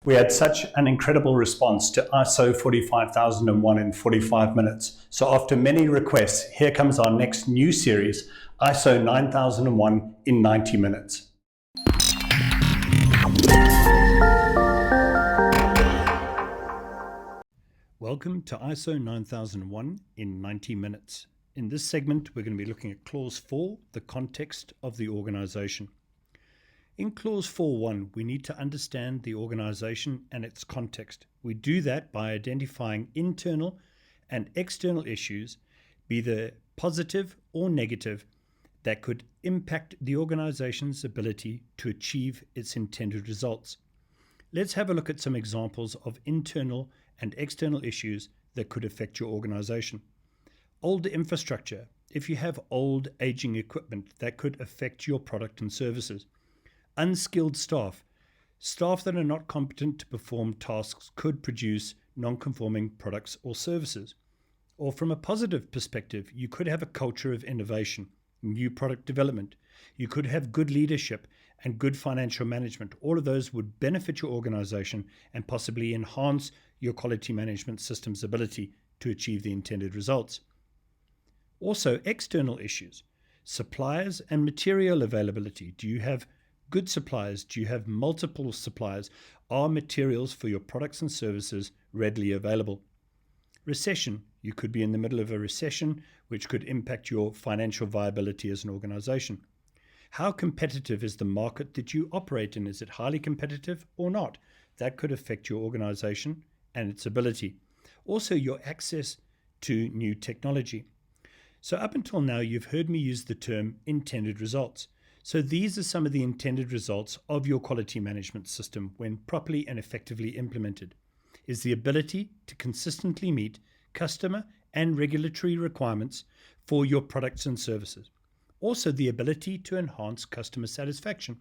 We had such an incredible response to ISO 45001 in 45 minutes. So after many requests, here comes our next new series, ISO 9001 in 90 minutes. Welcome to ISO 9001 in 90 minutes. In this segment, we're going to be looking at Clause 4, the context of the organization. In Clause 4.1, we need to understand the organization and its context. We do that by identifying internal and external issues, be they positive or negative, that could impact the organization's ability to achieve its intended results. Let's have a look at some examples of internal and external issues that could affect your organization. Older infrastructure. If you have old, aging equipment, that could affect your product and services. Unskilled staff. Staff that are not competent to perform tasks could produce non-conforming products or services. Or from a positive perspective, you could have a culture of innovation, new product development. You could have good leadership and good financial management. All of those would benefit your organization and possibly enhance your quality management system's ability to achieve the intended results. Also, external issues. Suppliers and material availability. Do you have good suppliers? Do you have multiple suppliers? Are materials for your products and services readily available? Recession. You could be in the middle of a recession, which could impact your financial viability as an organization. How competitive is the market that you operate in? Is it highly competitive or not? That could affect your organization and its ability. Also, your access to new technology. So up until now, you've heard me use the term intended results. So these are some of the intended results of your quality management system when properly and effectively implemented. Is the ability to consistently meet customer and regulatory requirements for your products and services. Also, the ability to enhance customer satisfaction.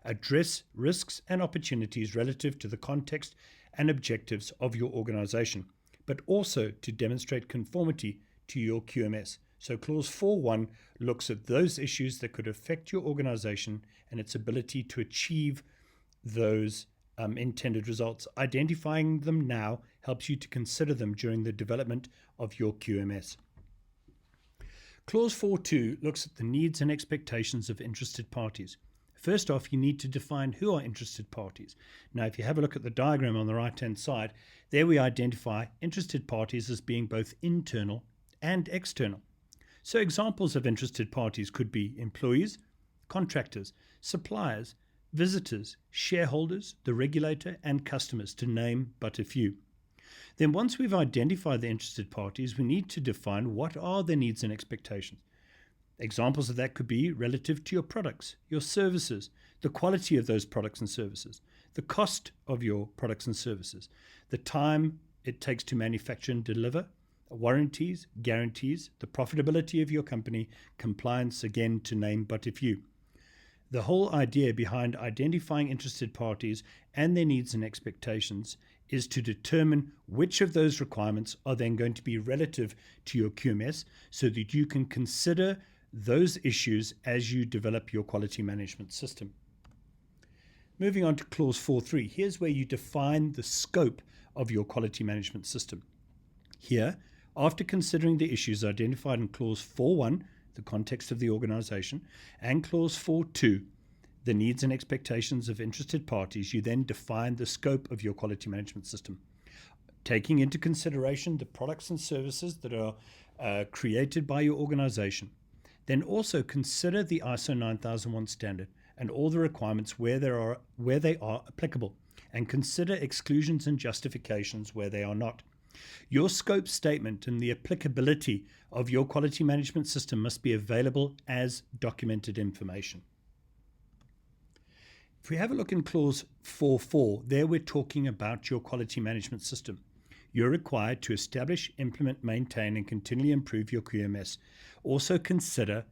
Address risks and opportunities relative to the context and objectives of your organization, but also to demonstrate conformity to your QMS. So Clause 4.1 looks at those issues that could affect your organization and its ability to achieve those intended results. Identifying them now helps you to consider them during the development of your QMS. Clause 4.2 looks at the needs and expectations of interested parties. First off, you need to define who are interested parties. Now, if you have a look at the diagram on the right-hand side, there we identify interested parties as being both internal and external. So examples of interested parties could be employees, contractors, suppliers, visitors, shareholders, the regulator, and customers, to name but a few. Then once we've identified the interested parties, we need to define what are their needs and expectations. Examples of that could be relative to your products, your services, the quality of those products and services, the cost of your products and services, the time it takes to manufacture and deliver, warranties, guarantees, the profitability of your company, compliance, again, to name but a few. The whole idea behind identifying interested parties and their needs and expectations is to determine which of those requirements are then going to be relative to your QMS so that you can consider those issues as you develop your quality management system. Moving on to Clause 4.3, here's where you define the scope of your quality management system. Here, after considering the issues identified in Clause 4.1, the context of the organization, and Clause 4.2, the needs and expectations of interested parties, you then define the scope of your quality management system, taking into consideration the products and services that are created by your organization. Then also consider the ISO 9001 standard and all the requirements where they are applicable, and consider exclusions and justifications where they are not. Your scope statement and the applicability of your quality management system must be available as documented information. If we have a look in Clause 4.4, there we're talking about your quality management system. You're required to establish, implement, maintain, and continually improve your QMS. Also consider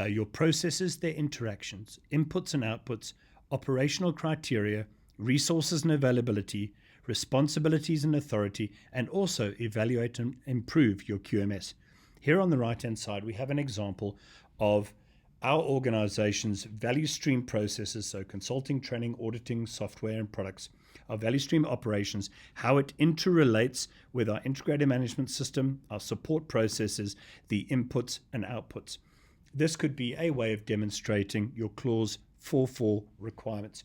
your processes, their interactions, inputs and outputs, operational criteria, resources and availability, responsibilities and authority, and also evaluate and improve your QMS. Here on the right-hand side, we have an example of our organization's value stream processes, so consulting, training, auditing, software, and products, our value stream operations, how it interrelates with our integrated management system, our support processes, the inputs and outputs. This could be a way of demonstrating your clause 4.4 requirements.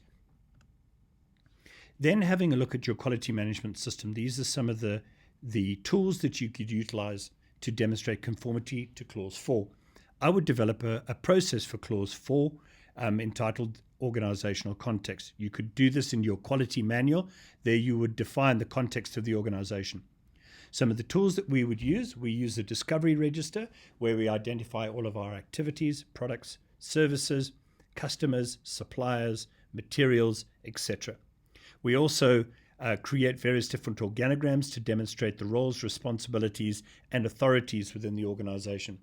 Then having a look at your quality management system. These are some of the tools that you could utilize to demonstrate conformity to clause 4. I would develop a process for clause 4 entitled organizational context. You could do this in your quality manual. There you would define the context of the organization. Some of the tools that we would use, we use a discovery register where we identify all of our activities, products, services, customers, suppliers, materials, etc. We also create various different organograms to demonstrate the roles, responsibilities, and authorities within the organization.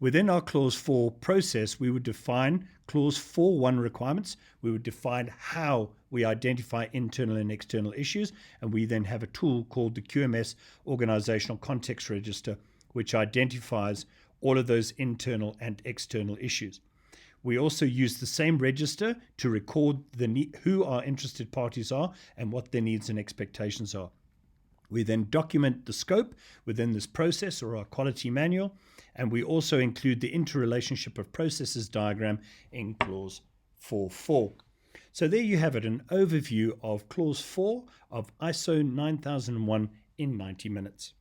Within our clause 4 process, we would define clause 4.1 requirements. We would define how we identify internal and external issues, and we then have a tool called the QMS Organizational Context Register, which identifies all of those internal and external issues. We also use the same register to record who our interested parties are and what their needs and expectations are. We then document the scope within this process or our quality manual, and we also include the interrelationship of processes diagram in clause 4.4. So there you have it, an overview of clause 4 of ISO 9001 in 90 minutes.